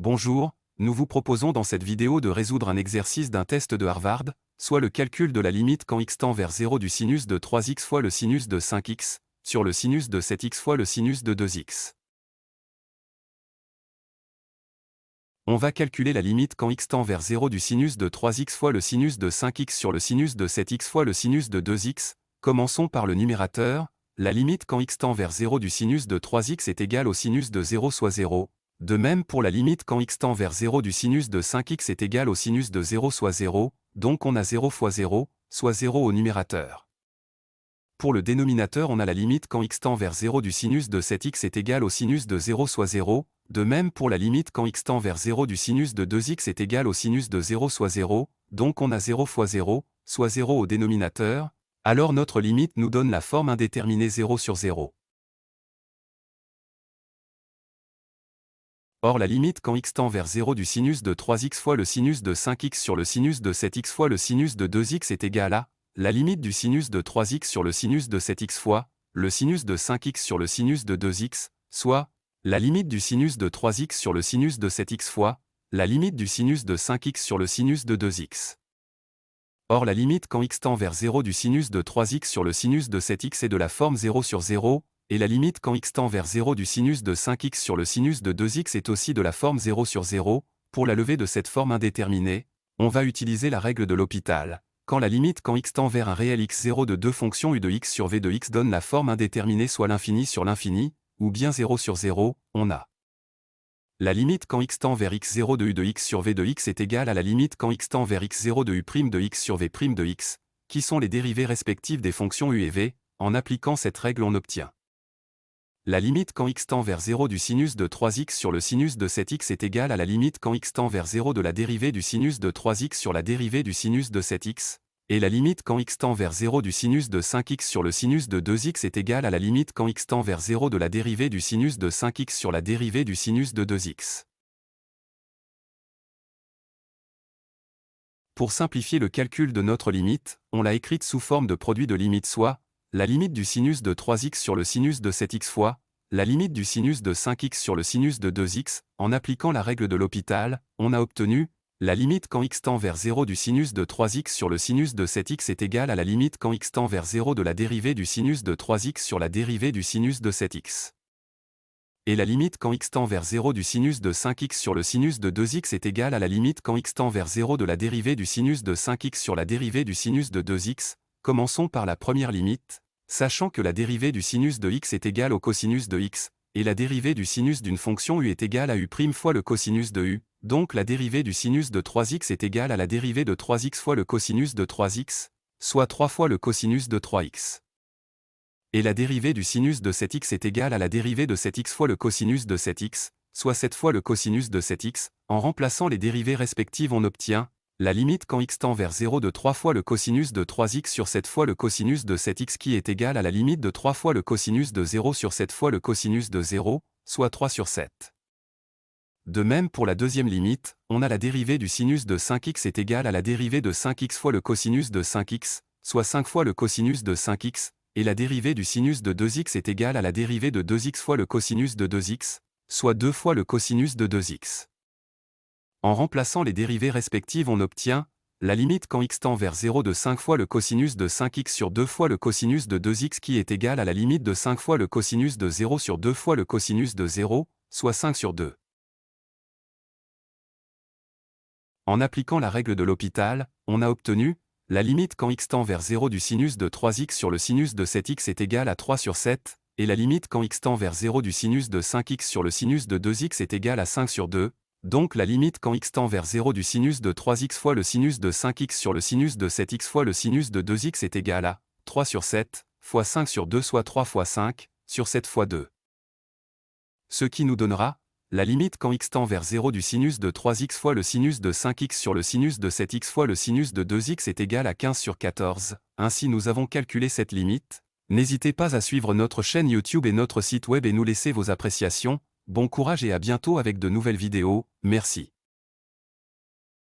Bonjour, nous vous proposons dans cette vidéo de résoudre un exercice d'un test de Harvard, soit le calcul de la limite quand x tend vers 0 du sinus de 3x fois le sinus de 5x, sur le sinus de 7x fois le sinus de 2x. On va calculer la limite quand x tend vers 0 du sinus de 3x fois le sinus de 5x sur le sinus de 7x fois le sinus de 2x. Commençons par le numérateur. La limite quand x tend vers 0 du sinus de 3x est égale au sinus de 0 soit 0. De même pour la limite quand x tend vers 0 du sinus de 5x est égal au sinus de 0 soit 0, donc on a 0 fois 0, soit 0 au numérateur. Pour le dénominateur on a la limite quand x tend vers 0 du sinus de 7x est égal au sinus de 0 soit 0, de même pour la limite quand x tend vers 0 du sinus de 2x est égal au sinus de 0 soit 0, donc on a 0 fois 0, soit 0 au dénominateur, alors notre limite nous donne la forme indéterminée 0 sur 0. Or la limite quand x tend vers 0 du sinus de 3x fois le sinus de 5x sur le sinus de 7x fois le sinus de 2x est égale à la limite du sinus de 3x sur le sinus de 7x fois le sinus de 5x sur le sinus de 2x, soit la limite du sinus de 3x sur le sinus de 7x fois la limite du sinus de 5x sur le sinus de 2x. Or la limite quand x tend vers 0 du sinus de 3x sur le sinus de 7x est de la forme 0 sur 0, et la limite quand x tend vers 0 du sinus de 5x sur le sinus de 2x est aussi de la forme 0 sur 0. Pour la levée de cette forme indéterminée, on va utiliser la règle de L'Hopital. Quand la limite quand x tend vers un réel x0 de deux fonctions u de x sur v de x donne la forme indéterminée soit l'infini sur l'infini, ou bien 0 sur 0, on a la limite quand x tend vers x0 de u de x sur v de x est égale à la limite quand x tend vers x0 de u' de x sur v' de x, qui sont les dérivées respectives des fonctions u et v. En appliquant cette règle on obtient la limite quand x tend vers 0 du sinus de 3x sur le sinus de 7x est égale à la limite quand x tend vers 0 de la dérivée du sinus de 3x sur la dérivée du sinus de 7x, et la limite quand x tend vers 0 du sinus de 5x sur le sinus de 2x est égale à la limite quand x tend vers 0 de la dérivée du sinus de 5x sur la dérivée du sinus de 2x. Pour simplifier le calcul de notre limite, on l'a écrite sous forme de produit de limite soit la limite du sinus de 3x sur le sinus de 7x fois la limite du sinus de 5x sur le sinus de 2x. En appliquant la règle de L'Hopital, on a obtenu la limite quand x tend vers 0 du sinus de 3x sur le sinus de 7x est égale à la limite quand x tend vers 0 de la dérivée du sinus de 3x sur la dérivée du sinus de 7x. Et la limite quand x tend vers 0 du sinus de 5x sur le sinus de 2x est égale à la limite quand x tend vers 0 de la dérivée du sinus de 5x sur la dérivée du sinus de 2x. Commençons par la première limite, sachant que la dérivée du sinus de x est égale au cosinus de x, et la dérivée du sinus d'une fonction u est égale à u' fois le cosinus de u, donc la dérivée du sinus de 3x est égale à la dérivée de 3x fois le cosinus de 3x, soit 3 fois le cosinus de 3x. Et la dérivée du sinus de 7x est égale à la dérivée de 7x fois le cosinus de 7x, soit 7 fois le cosinus de 7x. En remplaçant les dérivées respectives on obtient la limite quand x tend vers 0 de 3 fois le cosinus de 3x sur 7 fois le cosinus de 7x qui est égal à la limite de 3 fois le cosinus de 0 sur 7 fois le cosinus de 0, soit 3 sur 7. De même pour la deuxième limite, on a la dérivée du sinus de 5x est égale à la dérivée de 5x fois le cosinus de 5x, soit 5 fois le cosinus de 5x, et la dérivée du sinus de 2x est égale à la dérivée de 2x fois le cosinus de 2x, soit 2 fois le cosinus de 2x. En remplaçant les dérivées respectives on obtient la limite quand x tend vers 0 de 5 fois le cosinus de 5x sur 2 fois le cosinus de 2x qui est égal à la limite de 5 fois le cosinus de 0 sur 2 fois le cosinus de 0, soit 5 sur 2. En appliquant la règle de L'Hopital, on a obtenu la limite quand x tend vers 0 du sinus de 3x sur le sinus de 7x est égale à 3 sur 7, et la limite quand x tend vers 0 du sinus de 5x sur le sinus de 2x est égale à 5 sur 2, donc la limite quand x tend vers 0 du sinus de 3x fois le sinus de 5x sur le sinus de 7x fois le sinus de 2x est égale à 3 sur 7, fois 5 sur 2 soit 3 fois 5, sur 7 fois 2. Ce qui nous donnera la limite quand x tend vers 0 du sinus de 3x fois le sinus de 5x sur le sinus de 7x fois le sinus de 2x est égal à 15 sur 14. Ainsi nous avons calculé cette limite. N'hésitez pas à suivre notre chaîne YouTube et notre site web et nous laisser vos appréciations. Bon courage et à bientôt avec de nouvelles vidéos. Merci.